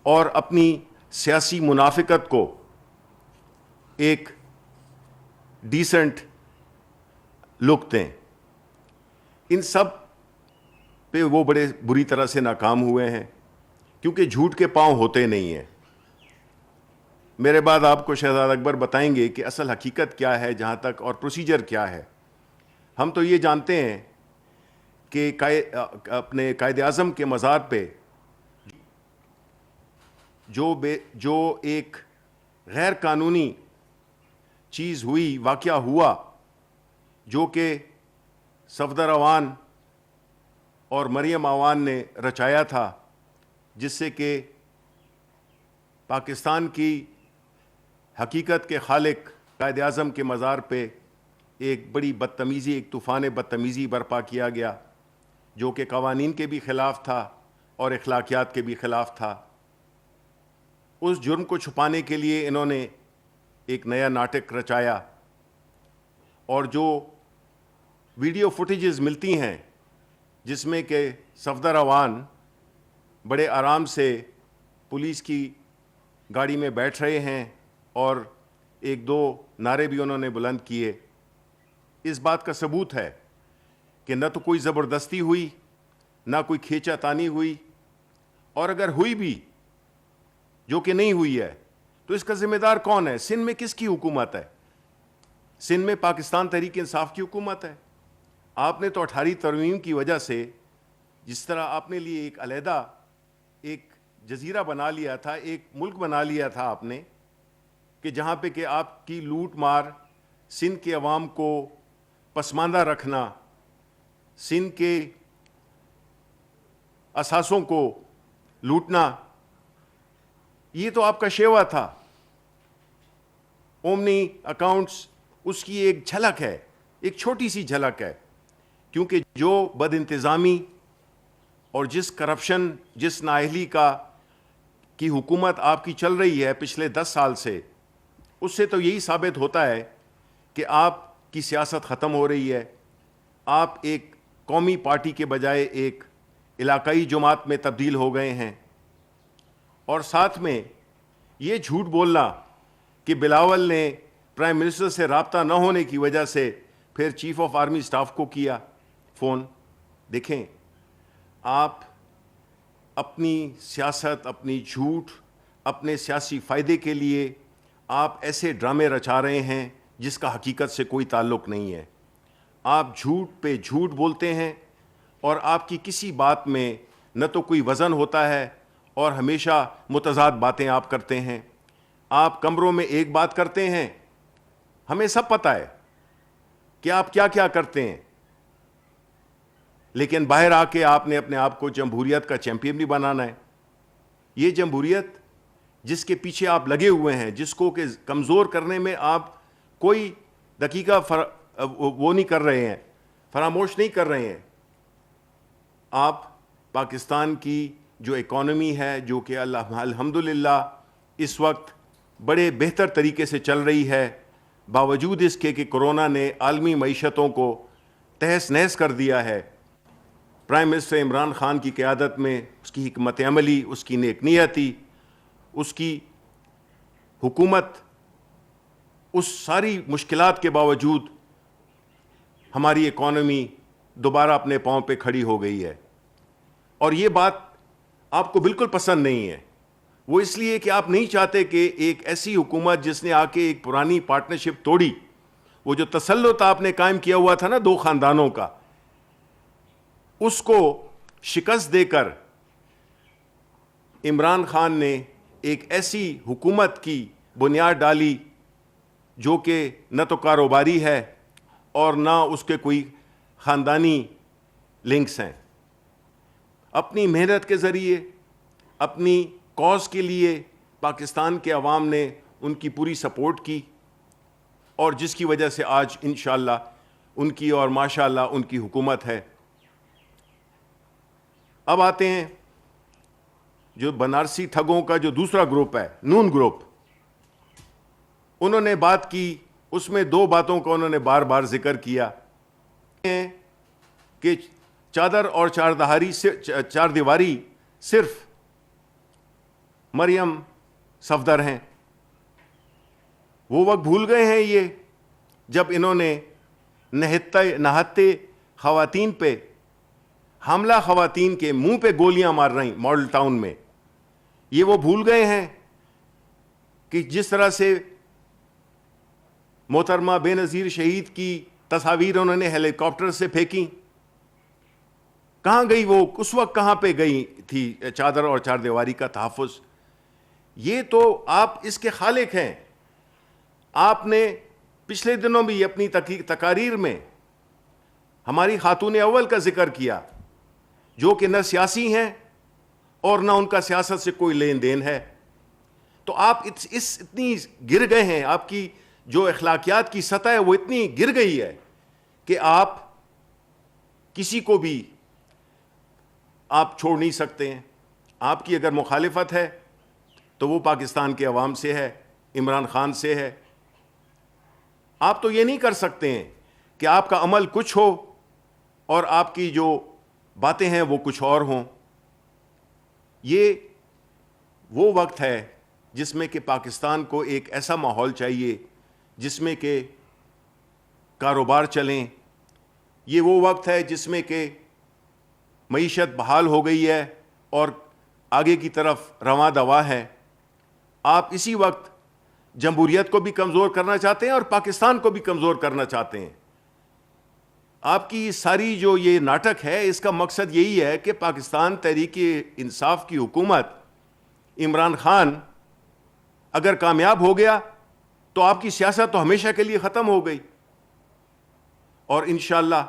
اور اپنی سیاسی منافقت کو ایک ڈیسنٹ لک دیں. ان سب پہ وہ بڑے بری طرح سے ناکام ہوئے ہیں کیونکہ جھوٹ کے پاؤں ہوتے نہیں ہیں. میرے بعد آپ کو شہزاد اکبر بتائیں گے کہ اصل حقیقت کیا ہے جہاں تک اور پروسیجر کیا ہے. ہم تو یہ جانتے ہیں کہ اپنے قائد اعظم کے مزار پہ جو ایک غیر قانونی چیز ہوئی، واقعہ ہوا، جو کہ صفدر عوان اور مریم عوان نے رچایا تھا، جس سے کہ پاکستان کی حقیقت کے خالق قائد اعظم کے مزار پہ ایک بڑی بدتمیزی، ایک طوفان بدتمیزی برپا کیا گیا، جو کہ قوانین کے بھی خلاف تھا اور اخلاقیات کے بھی خلاف تھا. اس جرم کو چھپانے کے لیے انہوں نے ایک نیا ناٹک رچایا، اور جو ویڈیو فوٹیجز ملتی ہیں جس میں کہ صفدر عوان بڑے آرام سے پولیس کی گاڑی میں بیٹھ رہے ہیں اور ایک دو نعرے بھی انہوں نے بلند کیے، اس بات کا ثبوت ہے کہ نہ تو کوئی زبردستی ہوئی، نہ کوئی کھینچا تانی ہوئی، اور اگر ہوئی بھی، جو کہ نہیں ہوئی ہے، تو اس کا ذمہ دار کون ہے؟ سندھ میں کس کی حکومت ہے؟ سندھ میں پاکستان تحریک انصاف کی حکومت ہے. آپ نے تو 18 ترمیم کی وجہ سے جس طرح آپ نے لیے ایک علیحدہ ایک جزیرہ بنا لیا تھا، ایک ملک بنا لیا تھا آپ نے، کہ جہاں پہ کہ آپ کی لوٹ مار، سندھ کے عوام کو پسماندہ رکھنا، سندھ کے اثاثوں کو لوٹنا، یہ تو آپ کا شیوا تھا. اومنی اکاؤنٹس اس کی ایک جھلک ہے، ایک چھوٹی سی جھلک ہے، کیونکہ جو بد انتظامی اور جس کرپشن، جس نااہلی کی حکومت آپ کی چل رہی ہے پچھلے 10 سال سے، اس سے تو یہی ثابت ہوتا ہے کہ آپ کی سیاست ختم ہو رہی ہے. آپ ایک قومی پارٹی کے بجائے ایک علاقائی جماعت میں تبدیل ہو گئے ہیں. اور ساتھ میں یہ جھوٹ بولنا کہ بلاول نے پرائم منسٹر سے رابطہ نہ ہونے کی وجہ سے پھر چیف آف آرمی سٹاف کو کیا فون. دیکھیں، آپ اپنی سیاست، اپنی جھوٹ، اپنے سیاسی فائدے کے لیے آپ ایسے ڈرامے رچا رہے ہیں جس کا حقیقت سے کوئی تعلق نہیں ہے. آپ جھوٹ پہ جھوٹ بولتے ہیں اور آپ کی کسی بات میں نہ تو کوئی وزن ہوتا ہے اور ہمیشہ متضاد باتیں آپ کرتے ہیں. آپ کمروں میں ایک بات کرتے ہیں، ہمیں سب پتہ ہے کہ آپ کیا کیا کرتے ہیں، لیکن باہر آ کے آپ نے اپنے آپ کو جمہوریت کا چیمپئن بھی بنانا ہے. یہ جمہوریت جس کے پیچھے آپ لگے ہوئے ہیں، جس کو کہ کمزور کرنے میں آپ کوئی دقیقہ وہ نہیں کر رہے ہیں، فراموش نہیں کر رہے ہیں. آپ پاکستان کی جو اکانومی ہے، جو کہ الحمدللہ اس وقت بڑے بہتر طریقے سے چل رہی ہے، باوجود اس کے کہ کرونا نے عالمی معیشتوں کو تہس نہس کر دیا ہے، پرائم منسٹر عمران خان کی قیادت میں اس کی حکمت عملی، اس کی نیک نیتی، اس کی حکومت، اس ساری مشکلات کے باوجود ہماری اکانومی دوبارہ اپنے پاؤں پہ کھڑی ہو گئی ہے. اور یہ بات آپ کو بالکل پسند نہیں ہے. وہ اس لیے کہ آپ نہیں چاہتے کہ ایک ایسی حکومت جس نے آ کے ایک پرانی پارٹنرشپ توڑی، وہ جو تسلط آپ نے قائم کیا ہوا تھا نا 2 خاندانوں کا، اس کو شکست دے کر عمران خان نے ایک ایسی حکومت کی بنیاد ڈالی جو کہ نہ تو کاروباری ہے اور نہ اس کے کوئی خاندانی لنکس ہیں. اپنی محنت کے ذریعے، اپنی کاز کے لیے پاکستان کے عوام نے ان کی پوری سپورٹ کی، اور جس کی وجہ سے آج انشاءاللہ ان کی اور ماشاءاللہ ان کی حکومت ہے. اب آتے ہیں جو بنارسی ٹھگوں کا جو دوسرا گروپ ہے، نون گروپ. انہوں نے بات کی، اس میں 2 باتوں کا انہوں نے بار بار ذکر کیا کہ چادر اور چار دیواری صرف مریم صفدر ہیں. وہ وقت بھول گئے ہیں یہ جب انہوں نے نہتے خواتین پہ حاملہ خواتین کے منہ پہ گولیاں مار رہی ماڈل ٹاؤن میں. یہ وہ بھول گئے ہیں کہ جس طرح سے محترمہ بے نظیر شہید کی تصاویر انہوں نے ہیلی کاپٹر سے پھینکی. کہاں گئی وہ اس وقت, کہاں پہ گئی تھی چادر اور چار دیواری کا تحفظ؟ یہ تو آپ اس کے خالق ہیں. آپ نے پچھلے دنوں بھی اپنی تقاریر میں ہماری خاتون اول کا ذکر کیا, جو کہ نہ سیاسی ہیں اور نہ ان کا سیاست سے کوئی لین دین ہے. تو آپ اتنی گر گئے ہیں, آپ کی جو اخلاقیات کی سطح ہے وہ اتنی گر گئی ہے کہ آپ کسی کو بھی آپ چھوڑ نہیں سکتے ہیں. آپ کی اگر مخالفت ہے تو وہ پاکستان کے عوام سے ہے, عمران خان سے ہے. آپ تو یہ نہیں کر سکتے ہیں کہ آپ کا عمل کچھ ہو اور آپ کی جو باتیں ہیں وہ کچھ اور ہوں. یہ وہ وقت ہے جس میں کہ پاکستان کو ایک ایسا ماحول چاہیے جس میں کہ کاروبار چلیں. یہ وہ وقت ہے جس میں کہ معیشت بحال ہو گئی ہے اور آگے کی طرف رواں دوا ہے. آپ اسی وقت جمہوریت کو بھی کمزور کرنا چاہتے ہیں اور پاکستان کو بھی کمزور کرنا چاہتے ہیں. آپ کی ساری جو یہ ناٹک ہے اس کا مقصد یہی ہے کہ پاکستان تحریک انصاف کی حکومت, عمران خان اگر کامیاب ہو گیا تو آپ کی سیاست تو ہمیشہ کے لیے ختم ہو گئی. اور انشاءاللہ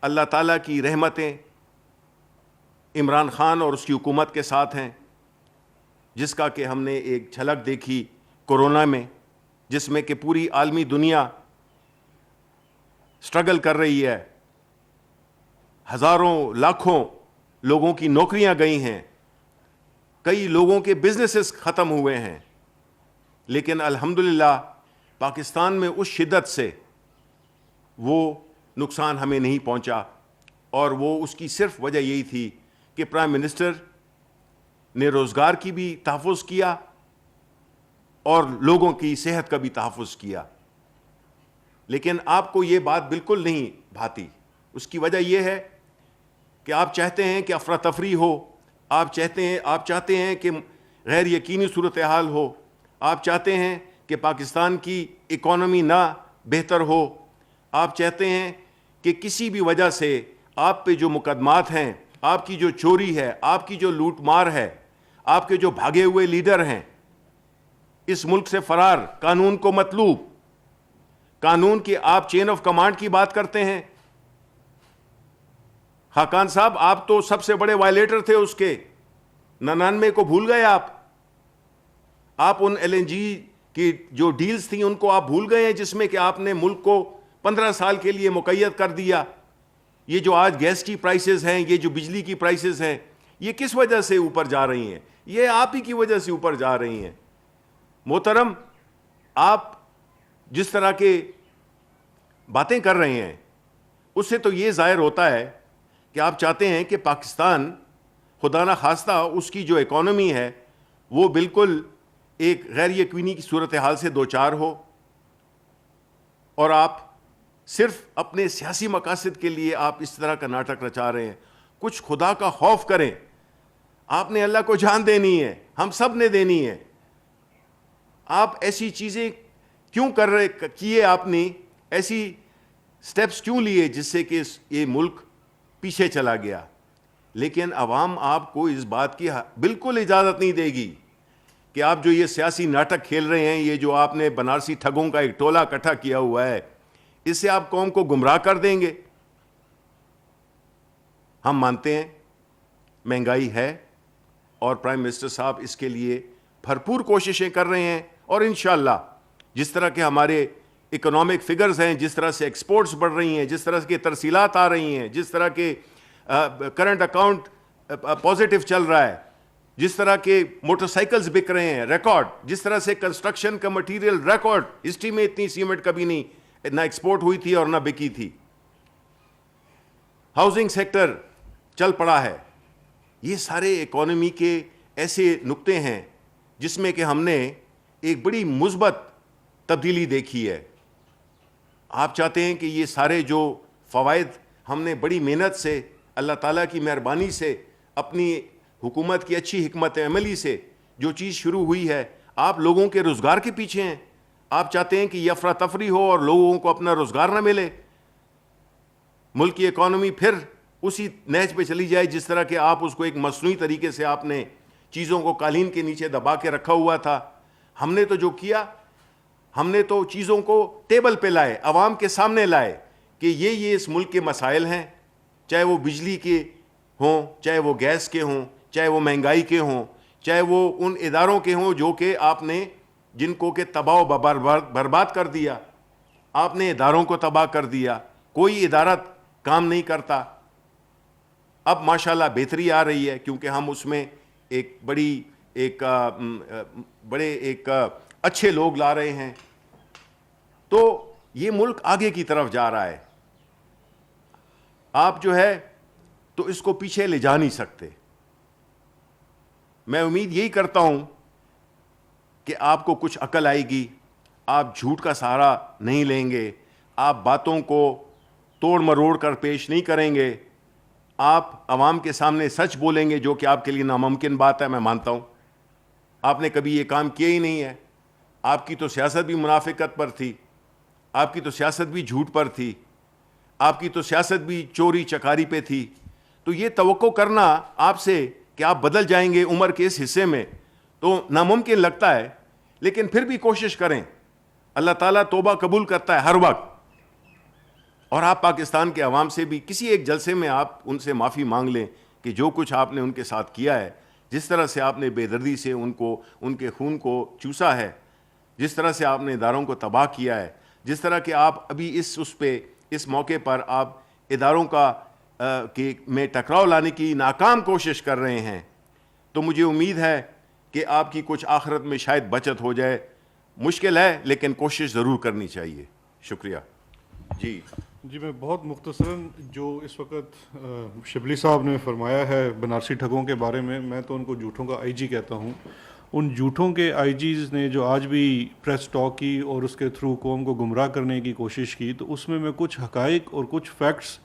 اللہ تعالیٰ کی رحمتیں عمران خان اور اس کی حکومت کے ساتھ ہیں, جس کا کہ ہم نے ایک جھلک دیکھی کورونا میں, جس میں کہ پوری عالمی دنیا سٹرگل کر رہی ہے. ہزاروں لاکھوں لوگوں کی نوکریاں گئی ہیں, کئی لوگوں کے بزنسز ختم ہوئے ہیں, لیکن الحمدللہ پاکستان میں اس شدت سے وہ نقصان ہمیں نہیں پہنچا. اور وہ اس کی صرف وجہ یہی تھی کہ پرائم منسٹر نے روزگار کی بھی تحفظ کیا اور لوگوں کی صحت کا بھی تحفظ کیا. لیکن آپ کو یہ بات بالکل نہیں بھاتی. اس کی وجہ یہ ہے کہ آپ چاہتے ہیں کہ افراتفری ہو, آپ چاہتے ہیں کہ غیر یقینی صورتحال ہو, آپ چاہتے ہیں کہ پاکستان کی اکانومی نہ بہتر ہو, آپ چاہتے ہیں کہ کسی بھی وجہ سے آپ پہ جو مقدمات ہیں, آپ کی جو چوری ہے, آپ کی جو لوٹ مار ہے, آپ کے جو بھاگے ہوئے لیڈر ہیں, اس ملک سے فرار, قانون کو مطلوب, قانون کی آپ چین آف کمانڈ کی بات کرتے ہیں. خاقان صاحب آپ تو سب سے بڑے وائلیٹر تھے اس کے, 99 کو بھول گئے آپ ان ایل این جی کی جو ڈیلز تھیں ان کو آپ بھول گئے ہیں, جس میں کہ آپ نے ملک کو 15 سال کے لیے مقید کر دیا. یہ جو آج گیس کی پرائسز ہیں, یہ جو بجلی کی پرائسز ہیں, یہ کس وجہ سے اوپر جا رہی ہیں؟ یہ آپ ہی کی وجہ سے اوپر جا رہی ہیں. محترم, آپ جس طرح کے باتیں کر رہے ہیں اس سے تو یہ ظاہر ہوتا ہے کہ آپ چاہتے ہیں کہ پاکستان خدا نہ خواستہ اس کی جو اکانومی ہے وہ بالکل ایک غیر یقینی کی صورتحال سے دوچار ہو, اور آپ صرف اپنے سیاسی مقاصد کے لیے آپ اس طرح کا ناٹک رچا رہے ہیں. کچھ خدا کا خوف کریں. آپ نے اللہ کو جان دینی ہے, ہم سب نے دینی ہے. آپ ایسی چیزیں کیوں کیے, آپ نے ایسی سٹیپس کیوں لیے جس سے کہ یہ ملک پیچھے چلا گیا؟ لیکن عوام آپ کو اس بات کی بالکل اجازت نہیں دے گی کہ آپ جو یہ سیاسی ناٹک کھیل رہے ہیں, یہ جو آپ نے بنارسی ٹھگوں کا ایک ٹولہ اکٹھا کیا ہوا ہے, اس سے آپ قوم کو گمراہ کر دیں گے. ہم مانتے ہیں مہنگائی ہے اور پرائم منسٹر صاحب اس کے لیے بھرپور کوششیں کر رہے ہیں, اور انشاءاللہ جس طرح کے ہمارے اکنامک فگرز ہیں, جس طرح سے ایکسپورٹس بڑھ رہی ہیں, جس طرح کے ترسیلات آ رہی ہیں, جس طرح کے کرنٹ اکاؤنٹ پازیٹیو چل رہا ہے, جس طرح کے موٹر سائیکلز بک رہے ہیں ریکارڈ, جس طرح سے کنسٹرکشن کا مٹیریل ریکارڈ, ہسٹری میں اتنی سیمنٹ کبھی نہیں نہ ایکسپورٹ ہوئی تھی اور نہ بکی تھی. ہاؤسنگ سیکٹر چل پڑا ہے. یہ سارے اکانومی کے ایسے نقطے ہیں جس میں کہ ہم نے ایک بڑی مثبت تبدیلی دیکھی ہے. آپ چاہتے ہیں کہ یہ سارے جو فوائد ہم نے بڑی محنت سے, اللہ تعالیٰ کی مہربانی سے, اپنی حکومت کی اچھی حکمت عملی سے جو چیز شروع ہوئی ہے, آپ لوگوں کے روزگار کے پیچھے ہیں. آپ چاہتے ہیں کہ یہ افراتفری ہو اور لوگوں کو اپنا روزگار نہ ملے, ملک کی اکانومی پھر اسی نہج پہ چلی جائے جس طرح کہ آپ اس کو ایک مصنوعی طریقے سے آپ نے چیزوں کو قالین کے نیچے دبا کے رکھا ہوا تھا. ہم نے تو جو کیا, ہم نے تو چیزوں کو ٹیبل پہ لائے, عوام کے سامنے لائے کہ یہ اس ملک کے مسائل ہیں, چاہے وہ بجلی کے ہوں, چاہے وہ گیس کے ہوں, چاہے وہ مہنگائی کے ہوں, چاہے وہ ان اداروں کے ہوں جو کہ آپ نے جن کو کہ تباہ و برباد کر دیا. آپ نے اداروں کو تباہ کر دیا, کوئی ادارہ کام نہیں کرتا. اب ماشاءاللہ بہتری آ رہی ہے کیونکہ ہم اس میں ایک بڑے اچھے لوگ لا رہے ہیں. تو یہ ملک آگے کی طرف جا رہا ہے. آپ جو ہے تو اس کو پیچھے لے جا نہیں سکتے. میں امید یہی کرتا ہوں کہ آپ کو کچھ عقل آئے گی, آپ جھوٹ کا سہارا نہیں لیں گے, آپ باتوں کو توڑ مروڑ کر پیش نہیں کریں گے, آپ عوام کے سامنے سچ بولیں گے, جو کہ آپ کے لیے ناممکن بات ہے, میں مانتا ہوں. آپ نے کبھی یہ کام کیا ہی نہیں ہے. آپ کی تو سیاست بھی منافقت پر تھی, آپ کی تو سیاست بھی جھوٹ پر تھی, آپ کی تو سیاست بھی چوری چکاری پہ تھی. تو یہ توقع کرنا آپ سے کہ آپ بدل جائیں گے عمر کے اس حصے میں تو ناممکن لگتا ہے, لیکن پھر بھی کوشش کریں. اللہ تعالیٰ توبہ قبول کرتا ہے ہر وقت. اور آپ پاکستان کے عوام سے بھی کسی ایک جلسے میں آپ ان سے معافی مانگ لیں کہ جو کچھ آپ نے ان کے ساتھ کیا ہے, جس طرح سے آپ نے بے دردی سے ان کے خون کو چوسا ہے, جس طرح سے آپ نے اداروں کو تباہ کیا ہے, جس طرح کہ آپ ابھی اس موقع پر آپ اداروں میں ٹکراؤ لانے کی ناکام کوشش کر رہے ہیں, تو مجھے امید ہے کہ آپ کی کچھ آخرت میں شاید بچت ہو جائے. مشکل ہے لیکن کوشش ضرور کرنی چاہیے. شکریہ. جی میں بہت مختصراً جو اس وقت شبلی صاحب نے فرمایا ہے بنارسی ٹھگوں کے بارے میں تو ان کو جھوٹوں کا آئی جی کہتا ہوں. ان جھوٹوں کے آئی جیز نے جو آج بھی پریس ٹاک کی اور اس کے تھرو قوم کو گمراہ کرنے کی کوشش کی, تو اس میں کچھ حقائق اور کچھ فیکٹس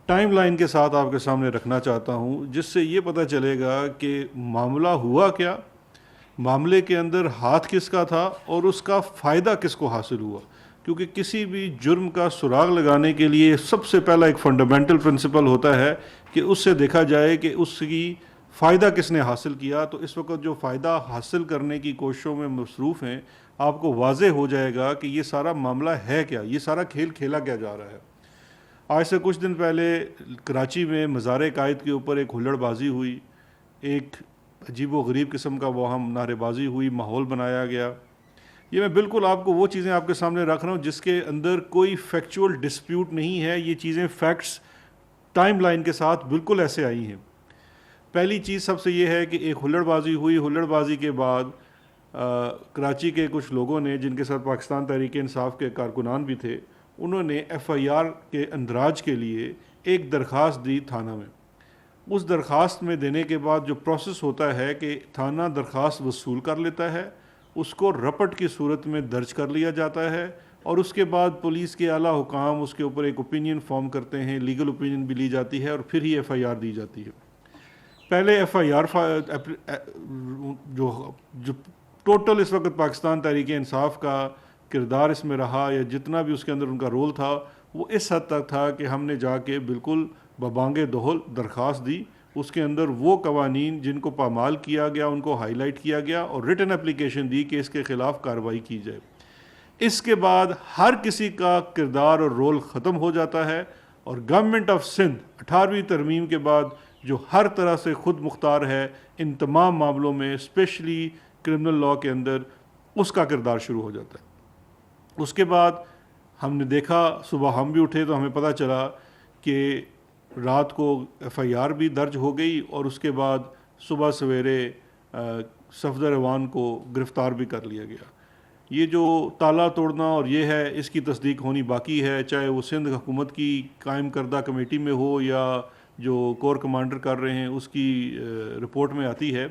ٹائم لائن کے ساتھ آپ کے سامنے رکھنا چاہتا ہوں, جس سے یہ پتہ چلے گا کہ معاملہ ہوا کیا, معاملے کے اندر ہاتھ کس کا تھا اور اس کا فائدہ کس کو حاصل ہوا. کیونکہ کسی بھی جرم کا سراغ لگانے کے لیے سب سے پہلا ایک فنڈامنٹل پرنسپل ہوتا ہے کہ اس سے دیکھا جائے کہ اس کی فائدہ کس نے حاصل کیا. تو اس وقت جو فائدہ حاصل کرنے کی کوششوں میں مصروف ہیں, آپ کو واضح ہو جائے گا کہ یہ سارا معاملہ ہے کیا, یہ سارا کھیل کھیلا کیا جا رہا ہے. آج سے کچھ دن پہلے کراچی میں مزار قائد کے اوپر ایک ہلڑ بازی ہوئی, ایک عجیب و غریب قسم کا وہاں نعرے بازی ہوئی, ماحول بنایا گیا. یہ میں بالکل آپ کو وہ چیزیں آپ کے سامنے رکھ رہا ہوں جس کے اندر کوئی فیکچول ڈسپیوٹ نہیں ہے. یہ چیزیں فیکٹس ٹائم لائن کے ساتھ بالکل ایسے آئی ہیں. پہلی چیز سب سے یہ ہے کہ ایک ہلڑ بازی ہوئی, ہلڑ بازی کے بعد کراچی کے کچھ لوگوں نے, جن کے ساتھ پاکستان تحریک انصاف کے کارکنان بھی تھے, انہوں نے ایف آئی آر کے اندراج کے لیے ایک درخواست دی تھانہ میں. اس درخواست میں دینے کے بعد جو پروسیس ہوتا ہے کہ تھانہ درخواست وصول کر لیتا ہے, اس کو رپٹ کی صورت میں درج کر لیا جاتا ہے, اور اس کے بعد پولیس کے اعلیٰ حکام اس کے اوپر ایک اوپینین فارم کرتے ہیں, لیگل اوپینین بھی لی جاتی ہے, اور پھر ہی ایف آئی آر دی جاتی ہے. پہلے ایف آئی آر جو ٹوٹل اس وقت پاکستان تحریک انصاف کا کردار اس میں رہا, یا جتنا بھی اس کے اندر ان کا رول تھا, وہ اس حد تک تھا کہ ہم نے جا کے بالکل ببانگ دہل درخواست دی. اس کے اندر وہ قوانین جن کو پامال کیا گیا ان کو ہائی لائٹ کیا گیا, اور ریٹن اپلیکیشن دی کہ اس کے خلاف کارروائی کی جائے. اس کے بعد ہر کسی کا کردار اور رول ختم ہو جاتا ہے, اور گورنمنٹ آف سندھ 18ویں ترمیم کے بعد جو ہر طرح سے خود مختار ہے ان تمام معاملوں میں, اسپیشلی کرمنل لاء کے اندر, اس کا کردار شروع ہو جاتا ہے. اس کے بعد ہم نے دیکھا, صبح ہم بھی اٹھے تو ہمیں پتہ چلا کہ رات کو ایف آئی آر بھی درج ہو گئی, اور اس کے بعد صبح سویرے صفدر ایوان کو گرفتار بھی کر لیا گیا. یہ جو تالا توڑنا اور یہ ہے, اس کی تصدیق ہونی باقی ہے, چاہے وہ سندھ حکومت کی قائم کردہ کمیٹی میں ہو یا جو کور کمانڈر کر رہے ہیں اس کی رپورٹ میں آتی ہے.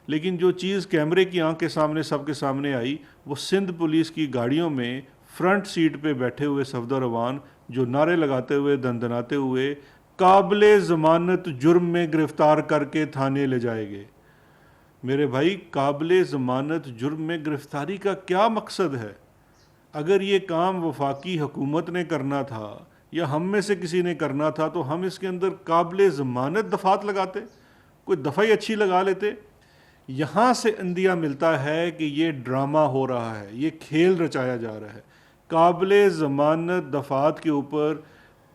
لیکن جو چیز کیمرے کی آنکھ کے سامنے سب کے سامنے آئی وہ سندھ پولیس کی گاڑیوں میں فرنٹ سیٹ پہ بیٹھے ہوئے صفدر روان جو نعرے لگاتے ہوئے دندناتے ہوئے قابل ضمانت جرم میں گرفتار کر کے تھانے لے جائے گئے۔ میرے بھائی، قابل ضمانت جرم میں گرفتاری کا کیا مقصد ہے؟ اگر یہ کام وفاقی حکومت نے کرنا تھا یا ہم میں سے کسی نے کرنا تھا تو ہم اس کے اندر قابل ضمانت دفعات لگاتے، کوئی دفعہ ہی اچھی لگا لیتے۔ یہاں سے اندیہ ملتا ہے کہ یہ ڈرامہ ہو رہا ہے، یہ کھیل رچایا جا رہا ہے۔ قابل ضمانت دفعات کے اوپر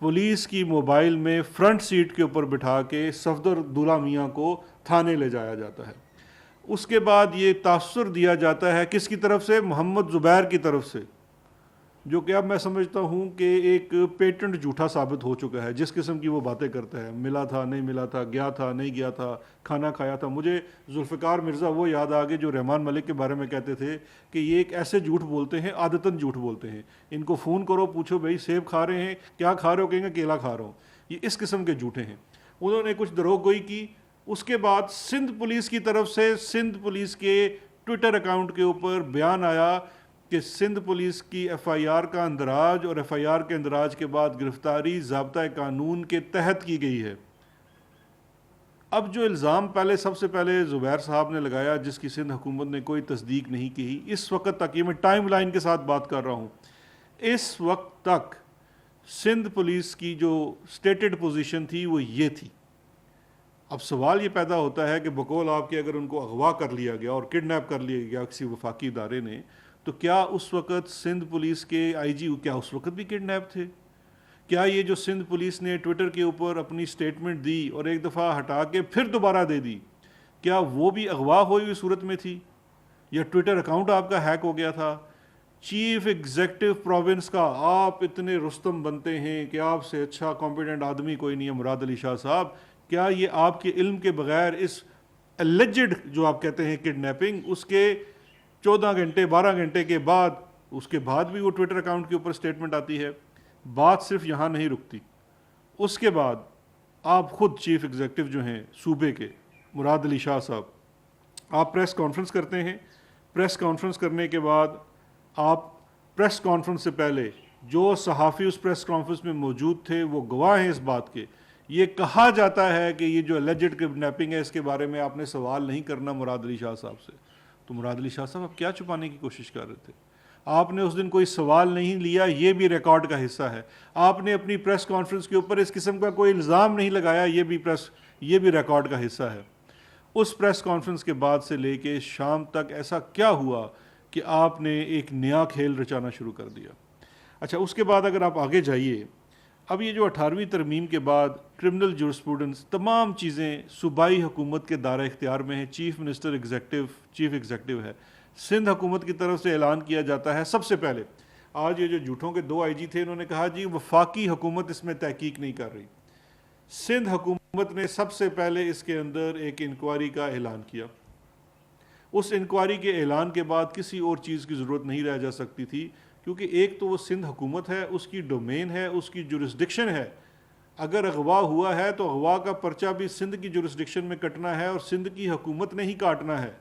پولیس کی موبائل میں فرنٹ سیٹ کے اوپر بٹھا کے صفدر عبداللہ میاں کو تھانے لے جایا جاتا ہے۔ اس کے بعد یہ تاثر دیا جاتا ہے کس کی طرف سے؟ محمد زبیر کی طرف سے، جو کہ اب میں سمجھتا ہوں کہ ایک پیٹنٹ جھوٹا ثابت ہو چکا ہے۔ جس قسم کی وہ باتیں کرتا ہے، ملا تھا نہیں ملا تھا، گیا تھا نہیں گیا تھا، کھانا کھایا تھا۔ مجھے ذوالفقار مرزا وہ یاد آ گئے جو رحمان ملک کے بارے میں کہتے تھے کہ یہ ایک ایسے جھوٹ بولتے ہیں، عادتاً جھوٹ بولتے ہیں، ان کو فون کرو پوچھو بھائی سیب کھا رہے ہیں، کیا کھا رہے ہو، کہیں گے کیلا کھا رہا ہوں۔ یہ اس قسم کے جھوٹے ہیں۔ انہوں نے کچھ دروغ گوئی کی۔ اس کے بعد سندھ پولیس کی طرف سے سندھ پولیس کے ٹویٹر اکاؤنٹ کے اوپر بیان آیا کہ سندھ پولیس کی ایف آئی آر کا اندراج اور ایف آئی آر کے اندراج کے بعد گرفتاری ضابطۂ قانون کے تحت کی گئی ہے۔ اب جو الزام سب سے پہلے زبیر صاحب نے لگایا، جس کی سندھ حکومت نے کوئی تصدیق نہیں کی، اس وقت تک، یہ میں ٹائم لائن کے ساتھ بات کر رہا ہوں، اس وقت تک سندھ پولیس کی جو سٹیٹڈ پوزیشن تھی وہ یہ تھی۔ اب سوال یہ پیدا ہوتا ہے کہ بقول آپ کے اگر ان کو اغوا کر لیا گیا اور کڈنیپ کر لیا گیا کسی وفاقی ادارے نے، تو کیا اس وقت سندھ پولیس کے آئی جی کیا اس وقت بھی کڈنیپ تھے؟ کیا یہ جو سندھ پولیس نے ٹویٹر کے اوپر اپنی سٹیٹمنٹ دی اور ایک دفعہ ہٹا کے پھر دوبارہ دے دی، کیا وہ بھی اغوا ہوئی صورت میں تھی؟ یا ٹویٹر اکاؤنٹ آپ کا ہیک ہو گیا تھا؟ چیف ایگزیکٹو پروونس کا آپ اتنے رستم بنتے ہیں کہ آپ سے اچھا کمپیٹنٹ آدمی کوئی نہیں ہے مراد علی شاہ صاحب، کیا یہ آپ کے علم کے بغیر اس اللیجڈ جو آپ کہتے ہیں کڈنیپنگ، اس کے 14 گھنٹے 12 گھنٹے کے بعد، اس کے بعد بھی وہ ٹویٹر اکاؤنٹ کے اوپر سٹیٹمنٹ آتی ہے؟ بات صرف یہاں نہیں رکتی۔ اس کے بعد آپ خود چیف ایگزیکٹو جو ہیں صوبے کے مراد علی شاہ صاحب، آپ پریس کانفرنس کرتے ہیں۔ پریس کانفرنس کرنے کے بعد آپ پریس کانفرنس سے پہلے جو صحافی اس پریس کانفرنس میں موجود تھے وہ گواہ ہیں اس بات کے، یہ کہا جاتا ہے کہ یہ جو اللیجڈ کڈنیپنگ ہے اس کے بارے میں آپ نے سوال نہیں کرنا مراد علی شاہ صاحب سے۔ تو مراد علی شاہ صاحب آپ کیا چھپانے کی کوشش کر رہے تھے؟ آپ نے اس دن کوئی سوال نہیں لیا، یہ بھی ریکارڈ کا حصہ ہے۔ آپ نے اپنی پریس کانفرنس کے اوپر اس قسم کا کوئی الزام نہیں لگایا، یہ بھی ریکارڈ کا حصہ ہے۔ اس پریس کانفرنس کے بعد سے لے کے شام تک ایسا کیا ہوا کہ آپ نے ایک نیا کھیل رچانا شروع کر دیا؟ اچھا، اس کے بعد اگر آپ آگے جائیے، اب یہ جو 18ویں ترمیم کے بعد کرمنل جورسپروڈنس تمام چیزیں صوبائی حکومت کے دائرہ اختیار میں ہیں۔ چیف منسٹر چیف ایگزیکٹو ہے۔ سندھ حکومت کی طرف سے اعلان کیا جاتا ہے سب سے پہلے، آج یہ جو جھوٹوں کے 2 آئی جی تھے، انہوں نے کہا جی وفاقی حکومت اس میں تحقیق نہیں کر رہی۔ سندھ حکومت نے سب سے پہلے اس کے اندر ایک انکوائری کا اعلان کیا۔ اس انکوائری کے اعلان کے بعد کسی اور چیز کی ضرورت نہیں رہ جا سکتی تھی، کیونکہ ایک تو وہ سندھ حکومت ہے، اس کی ڈومین ہے، اس کی جورسڈکشن ہے۔ اگر اغوا ہوا ہے تو اغوا کا پرچہ بھی سندھ کی جورسڈکشن میں کٹنا ہے اور سندھ کی حکومت نے ہی کاٹنا ہے۔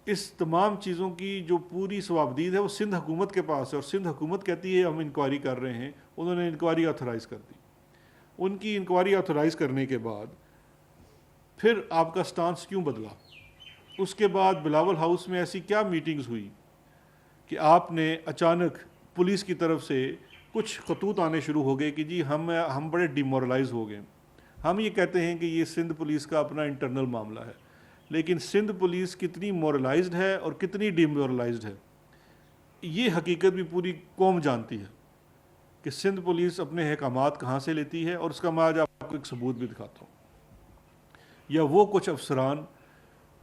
اس تمام چیزوں کی جو پوری ثوابدید ہے وہ سندھ حکومت کے پاس ہے، اور سندھ حکومت کہتی ہے ہم انکوائری کر رہے ہیں۔ انہوں نے انکوائری آتھورائز کر دی۔ ان کی انکوائری آتھورائز کرنے کے بعد پھر آپ کا سٹانس کیوں بدلا؟ اس کے بعد بلاول ہاؤس میں ایسی کیا میٹنگز ہوئی کہ آپ نے اچانک پولیس کی طرف سے کچھ خطوط آنے شروع ہو گئے کہ جی ہم بڑے ڈیمورلائز ہو گئے۔ ہم یہ کہتے ہیں کہ یہ سندھ پولیس کا اپنا انٹرنل معاملہ ہے، لیکن سندھ پولیس کتنی مورلائزڈ ہے اور کتنی ڈیمورلائزڈ ہے یہ حقیقت بھی پوری قوم جانتی ہے کہ سندھ پولیس اپنے احکامات کہاں سے لیتی ہے، اور اس کا میں آج آپ کو ایک ثبوت بھی دکھاتا ہوں۔ یا وہ کچھ افسران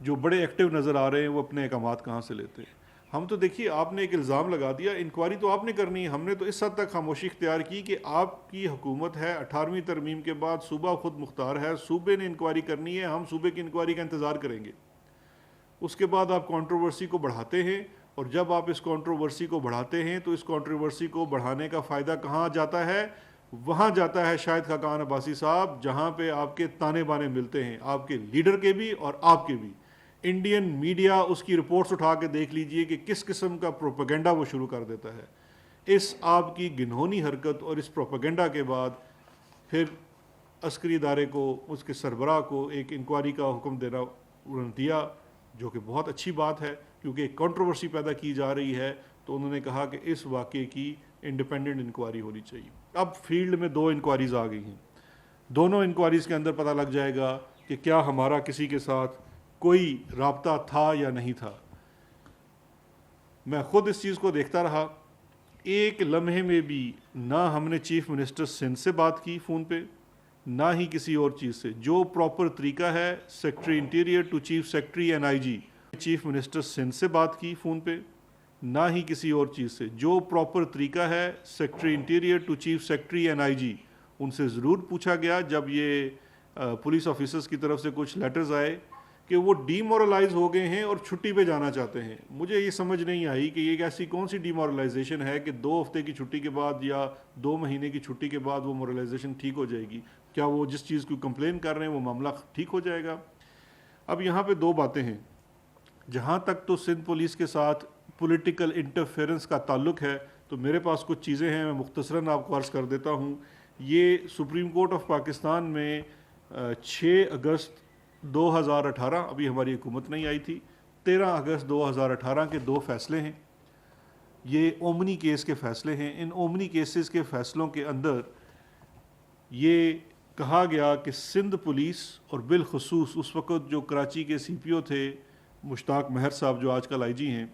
جو بڑے ایکٹیو نظر آ رہے ہیں وہ اپنے احکامات کہاں سے لیتے ہیں۔ ہم تو دیکھیے، آپ نے ایک الزام لگا دیا، انکوائری تو آپ نے کرنی ہے، ہم نے تو اس حد تک خاموشی اختیار کی کہ آپ کی حکومت ہے، 18ویں ترمیم کے بعد صوبہ خود مختار ہے، صوبے نے انکوائری کرنی ہے، ہم صوبے کی انکوائری کا انتظار کریں گے۔ اس کے بعد آپ کنٹروورسی کو بڑھاتے ہیں، اور جب آپ اس کنٹروورسی کو بڑھاتے ہیں تو اس کنٹروورسی کو بڑھانے کا فائدہ کہاں جاتا ہے؟ وہاں جاتا ہے شاہد خاقان عباسی صاحب جہاں پہ آپ کے تانے بانے ملتے ہیں، آپ کے لیڈر کے بھی اور آپ کے بھی. انڈین میڈیا اس کی رپورٹس اٹھا کے دیکھ لیجئے کہ کس قسم کا پروپیگنڈا وہ شروع کر دیتا ہے. اس آپ کی گنہونی حرکت اور اس پروپیگنڈا کے بعد پھر عسکری ادارے کو، اس کے سربراہ کو ایک انکوائری کا حکم دینا دیا، جو کہ بہت اچھی بات ہے کیونکہ ایک کنٹروورسی پیدا کی جا رہی ہے. تو انہوں نے کہا کہ اس واقعے کی انڈیپینڈنٹ انکوائری ہونی چاہیے. اب فیلڈ میں 2 انکوائریز آ گئی ہیں. دونوں انکوائریز کے اندر پتہ لگ جائے گا کہ کیا ہمارا کسی کے ساتھ کوئی رابطہ تھا یا نہیں تھا. میں خود اس چیز کو دیکھتا رہا، ایک لمحے میں بھی نہ ہم نے چیف منسٹر سندھ سے بات کی فون پہ، نہ ہی کسی اور چیز سے. جو پراپر طریقہ ہے secretary interior to chief secretary and I G, chief minister Sindh سے بات کی فون پہ، نہ ہی کسی اور چیز سے. جو پراپر طریقہ ہے secretary interior to chief secretary and I G, ان سے ضرور پوچھا گیا جب یہ پولیس آفیسرز کی طرف سے کچھ لیٹرز آئے کہ وہ ڈی مورلائز ہو گئے ہیں اور چھٹی پہ جانا چاہتے ہیں. مجھے یہ سمجھ نہیں آئی کہ یہ ایک ایسی کون سی ڈی مورلائزیشن ہے کہ 2 ہفتے کی چھٹی کے بعد یا 2 مہینے کی چھٹی کے بعد وہ مورلائزیشن ٹھیک ہو جائے گی. کیا وہ جس چیز کو کمپلین کر رہے ہیں وہ معاملہ ٹھیک ہو جائے گا؟ اب یہاں پہ 2 باتیں ہیں. جہاں تک تو سندھ پولیس کے ساتھ پولیٹیکل انٹرفیئرنس کا تعلق ہے تو میرے پاس کچھ چیزیں ہیں، میں مختصراً آپ کو عرض کر دیتا ہوں. یہ سپریم کورٹ آف پاکستان میں 6 اگست 2018، ابھی ہماری حکومت نہیں آئی تھی، 13 اگست 2018 کے 2 فیصلے ہیں. یہ اومنی کیس کے فیصلے ہیں. ان اومنی کیسز کے فیصلوں کے اندر یہ کہا گیا کہ سندھ پولیس اور بالخصوص اس وقت جو کراچی کے سی پی او تھے مشتاق مہر صاحب جو آج کل آئی جی ہیں،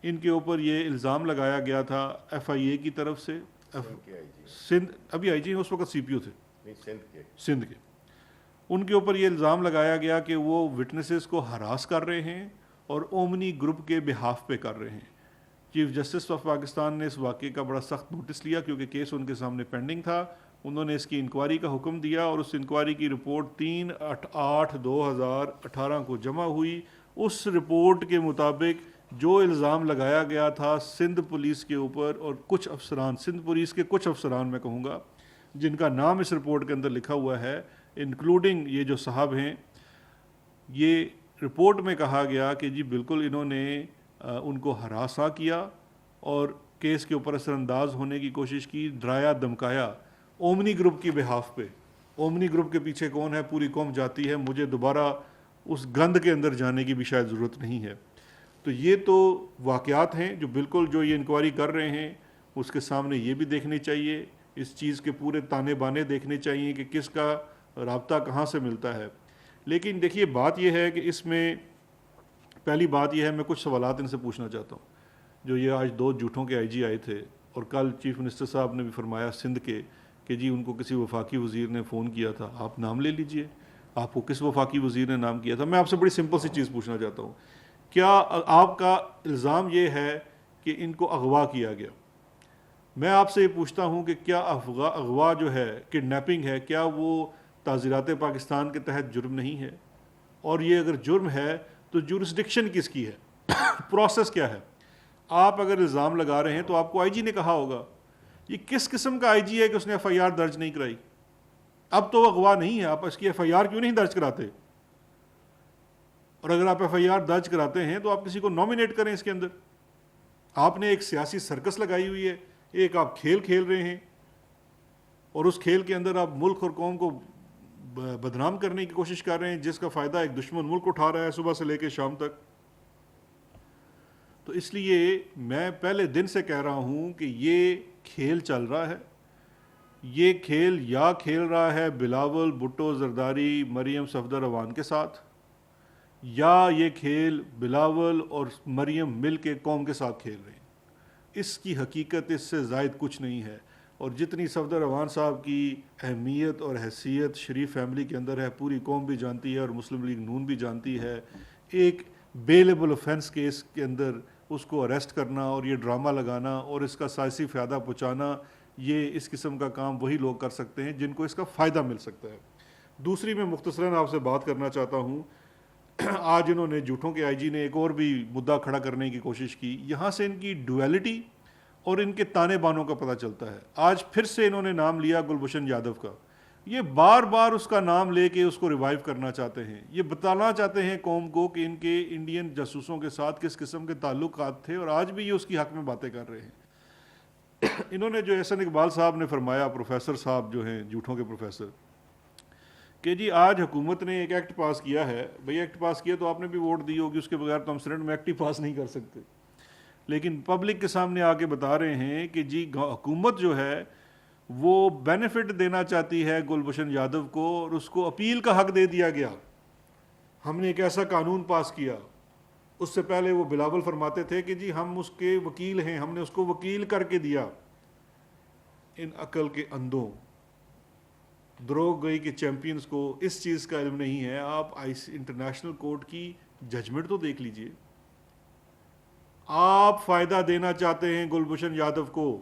ان کے اوپر یہ الزام لگایا گیا تھا ایف آئی اے کی طرف سے. سندھ ابھی آئی جی ہیں، اس وقت سی پی او تھے سندھ کے. ان کے اوپر یہ الزام لگایا گیا کہ وہ وٹنسز کو ہراس کر رہے ہیں اور اومنی گروپ کے بہاف پہ کر رہے ہیں. چیف جسٹس آف پاکستان نے اس واقعے کا بڑا سخت نوٹس لیا کیونکہ کیس ان کے سامنے پینڈنگ تھا. انہوں نے اس کی انکوائری کا حکم دیا اور اس انکوائری کی رپورٹ 3/8/2018 کو جمع ہوئی. اس رپورٹ کے مطابق جو الزام لگایا گیا تھا سندھ پولیس کے اوپر اور کچھ افسران، سندھ پولیس کے کچھ افسران میں کہوں گا جن کا نام اس رپورٹ کے اندر لکھا ہوا ہے، انکلوڈنگ یہ جو صاحب ہیں، یہ رپورٹ میں کہا گیا کہ جی بالکل انہوں نے ان کو ہراساں کیا اور کیس کے اوپر اثر انداز ہونے کی کوشش کی، ڈرایا دھمکایا اومنی گروپ کی بہاف پہ. اومنی گروپ کے پیچھے کون ہے پوری قوم جاتی ہے، مجھے دوبارہ اس گند کے اندر جانے کی بھی شاید ضرورت نہیں ہے. تو یہ تو واقعات ہیں جو بالکل جو یہ انکوائری کر رہے ہیں اس کے سامنے یہ بھی دیکھنی چاہیے، اس چیز کے پورے تانے بانے دیکھنے چاہیے کہ کس کا رابطہ کہاں سے ملتا ہے. لیکن دیکھیے بات یہ ہے کہ اس میں پہلی بات یہ ہے، میں کچھ سوالات ان سے پوچھنا چاہتا ہوں. جو یہ آج 2 جھوٹوں کے آئی جی آئے تھے اور کل چیف منسٹر صاحب نے بھی فرمایا سندھ کے کہ جی ان کو کسی وفاقی وزیر نے فون کیا تھا. آپ نام لے لیجئے، آپ کو کس وفاقی وزیر نے نام کیا تھا. میں آپ سے بڑی سمپل سی چیز پوچھنا چاہتا ہوں، کیا آپ کا الزام یہ ہے کہ ان کو اغوا کیا گیا؟ میں آپ سے یہ پوچھتا ہوں کہ کیا اغوا جو ہے، کڈنیپنگ ہے، کیا وہ تعزیرات پاکستان کے تحت جرم نہیں ہے؟ اور یہ اگر جرم ہے تو جورسڈکشن کس کی ہے؟ پروسیس کیا ہے؟ آپ اگر الزام لگا رہے ہیں تو آپ کو آئی جی نے کہا ہوگا. یہ کس قسم کا آئی جی ہے کہ اس نے ایف آئی آر درج نہیں کرائی؟ اب تو وہ اغوا نہیں ہے، آپ اس کی ایف آئی آر کیوں نہیں درج کراتے؟ اور اگر آپ ایف آئی آر درج کراتے ہیں تو آپ کسی کو نامینیٹ کریں اس کے اندر. آپ نے ایک سیاسی سرکس لگائی ہوئی ہے، ایک آپ کھیل کھیل رہے ہیں اور اس کھیل کے اندر آپ ملک اور قوم کو بدنام کرنے کی کوشش کر رہے ہیں جس کا فائدہ ایک دشمن ملک اٹھا رہا ہے صبح سے لے کے شام تک. تو اس لیے میں پہلے دن سے کہہ رہا ہوں کہ یہ کھیل چل رہا ہے. یہ کھیل یا کھیل رہا ہے بلاول بھٹو زرداری مریم صفدر روان کے ساتھ، یا یہ کھیل بلاول اور مریم مل کے قوم کے ساتھ کھیل رہے ہیں. اس کی حقیقت اس سے زائد کچھ نہیں ہے. اور جتنی صفدر روان صاحب کی اہمیت اور حیثیت شریف فیملی کے اندر ہے پوری قوم بھی جانتی ہے اور مسلم لیگ نون بھی جانتی ہے. ایک بیلیبل اوفینس کیس کے اندر اس کو اریسٹ کرنا اور یہ ڈرامہ لگانا اور اس کا سیاسی فائدہ پہنچانا، یہ اس قسم کا کام وہی لوگ کر سکتے ہیں جن کو اس کا فائدہ مل سکتا ہے. دوسری میں مختصراً آپ سے بات کرنا چاہتا ہوں، آج انہوں نے جھوٹوں کے آئی جی نے ایک اور بھی مدعا کھڑا کرنے کی کوشش کی. یہاں سے ان کی ڈویلٹی اور ان کے تانے بانوں کا پتہ چلتا ہے. آج پھر سے انہوں نے نام لیا گلبھوشن یادو کا. یہ بار بار اس کا نام لے کے اس کو ریوائیو کرنا چاہتے ہیں. یہ بتانا چاہتے ہیں قوم کو کہ ان کے انڈین جاسوسوں کے ساتھ کس قسم کے تعلقات تھے, اور آج بھی یہ اس کی حق میں باتیں کر رہے ہیں. انہوں نے جو احسن اقبال صاحب نے فرمایا, پروفیسر صاحب جو ہیں جھوٹوں کے پروفیسر, کہ جی آج حکومت نے ایک ایکٹ پاس کیا ہے. بھئی ایکٹ پاس کیا تو آپ نے بھی ووٹ دی ہوگی, اس کے بغیر تو ہم سینٹ میں ایکٹ ہی پاس نہیں کر سکتے. لیکن پبلک کے سامنے آ کے بتا رہے ہیں کہ جی حکومت جو ہے وہ بینیفٹ دینا چاہتی ہے گلبھوشن یادو کو, اور اس کو اپیل کا حق دے دیا گیا. ہم نے ایک ایسا قانون پاس کیا. اس سے پہلے وہ بلاول فرماتے تھے کہ جی ہم اس کے وکیل ہیں, ہم نے اس کو وکیل کر کے دیا. ان عقل کے اندھوں, دروغ گئی کے چیمپئنز کو اس چیز کا علم نہیں ہے. آپ انٹرنیشنل کورٹ کی ججمنٹ تو دیکھ لیجئے. آپ فائدہ دینا چاہتے ہیں گلبھوشن یادو کو.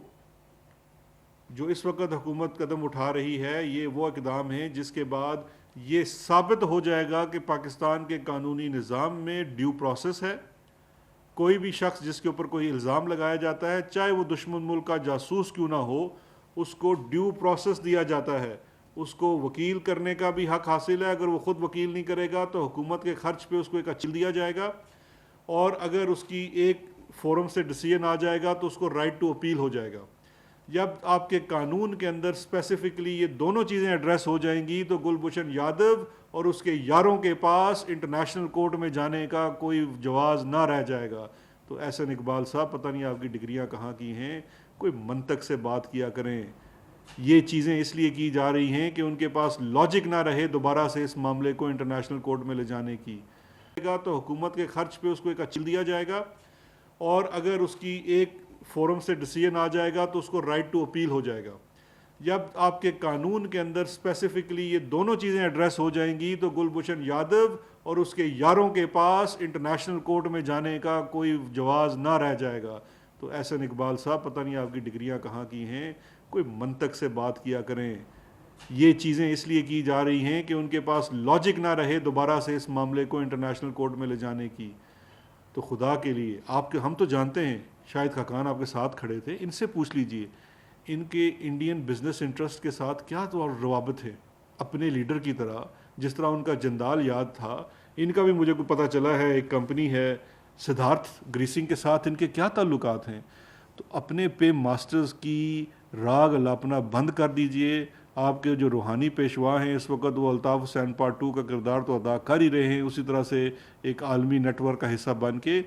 جو اس وقت حکومت قدم اٹھا رہی ہے یہ وہ اقدام ہیں جس کے بعد یہ ثابت ہو جائے گا کہ پاکستان کے قانونی نظام میں ڈیو پروسیس ہے. کوئی بھی شخص جس کے اوپر کوئی الزام لگایا جاتا ہے, چاہے وہ دشمن ملک کا جاسوس کیوں نہ ہو, اس کو ڈیو پروسیس دیا جاتا ہے. اس کو وکیل کرنے کا بھی حق حاصل ہے. اگر وہ خود وکیل نہیں کرے گا تو حکومت کے خرچ پہ اس کو ایک اچل دیا جائے گا, اور اگر اس کی ایک فورم سے ڈیسیژن آ جائے گا تو اس کو رائٹ ٹو اپیل ہو جائے گا. جب آپ کے قانون کے اندر اسپیسیفکلی یہ دونوں چیزیں ایڈریس ہو جائیں گی تو گلبھوشن یادو اور اس کے یاروں کے پاس انٹرنیشنل کورٹ میں جانے کا کوئی جواز نہ رہ جائے گا. تو احسن اقبال صاحب, پتہ نہیں آپ کی ڈگریاں کہاں کی ہیں, کوئی منطق سے بات کیا کریں. یہ چیزیں اس لیے کی جا رہی ہیں کہ ان کے پاس لاجک نہ رہے دوبارہ سے اس معاملے کو انٹرنیشنل کورٹ میں لے جانے کی. تو حکومت کے خرچ پہ اس کو ایک اچل دیا جائے گا, اور اگر اس کی ایک فورم سے ڈیسیژن آ جائے گا تو اس کو رائٹ ٹو اپیل ہو جائے گا. جب آپ کے قانون کے اندر اسپیسیفکلی یہ دونوں چیزیں ایڈریس ہو جائیں گی تو گلبھوشن یادو اور اس کے یاروں کے پاس انٹرنیشنل کورٹ میں جانے کا کوئی جواز نہ رہ جائے گا. تو احسن اقبال صاحب, پتہ نہیں آپ کی ڈگریاں کہاں کی ہیں, کوئی منطق سے بات کیا کریں. یہ چیزیں اس لیے کی جا رہی ہیں کہ ان کے پاس لاجک نہ رہے دوبارہ سے اس معاملے کو انٹرنیشنل کورٹ میں لے جانے کی. تو خدا کے لیے آپ کے, ہم تو جانتے ہیں, شاید خاقان آپ کے ساتھ کھڑے تھے, ان سے پوچھ لیجئے ان کے انڈین بزنس انٹرسٹ کے ساتھ کیا تو روابط ہے. اپنے لیڈر کی طرح, جس طرح ان کا جندال یاد تھا, ان کا بھی مجھے کو پتہ چلا ہے ایک کمپنی ہے سدھارتھ گریسنگ کے ساتھ ان کے کیا تعلقات ہیں. تو اپنے پے ماسٹرز کی راگ الاپنا بند کر دیجئے. آپ کے جو روحانی پیشوا ہیں اس وقت وہ الطاف حسین پارٹ 2 کا کردار تو ادا کر ہی رہے ہیں, اسی طرح سے ایک عالمی نیٹ ورک کا حصہ بن کے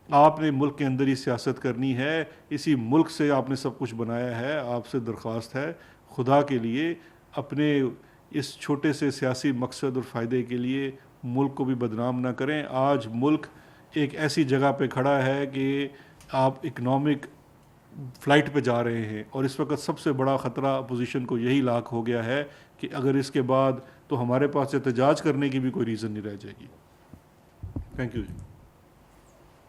آپ نے ملک کے اندر ہی سیاست کرنی ہے. اسی ملک سے آپ نے سب کچھ بنایا ہے. آپ سے درخواست ہے خدا کے لیے اپنے اس چھوٹے سے سیاسی مقصد اور فائدے کے لیے ملک کو بھی بدنام نہ کریں. آج ملک ایک ایسی جگہ پہ کھڑا ہے کہ آپ اکنامک فلائٹ پہ جا رہے ہیں, اور اس وقت سب سے بڑا خطرہ اپوزیشن کو یہی لاحق ہو گیا ہے کہ اگر اس کے بعد تو ہمارے پاس احتجاج کرنے کی بھی کوئی ریزن نہیں رہ جائے گی. Thank you G.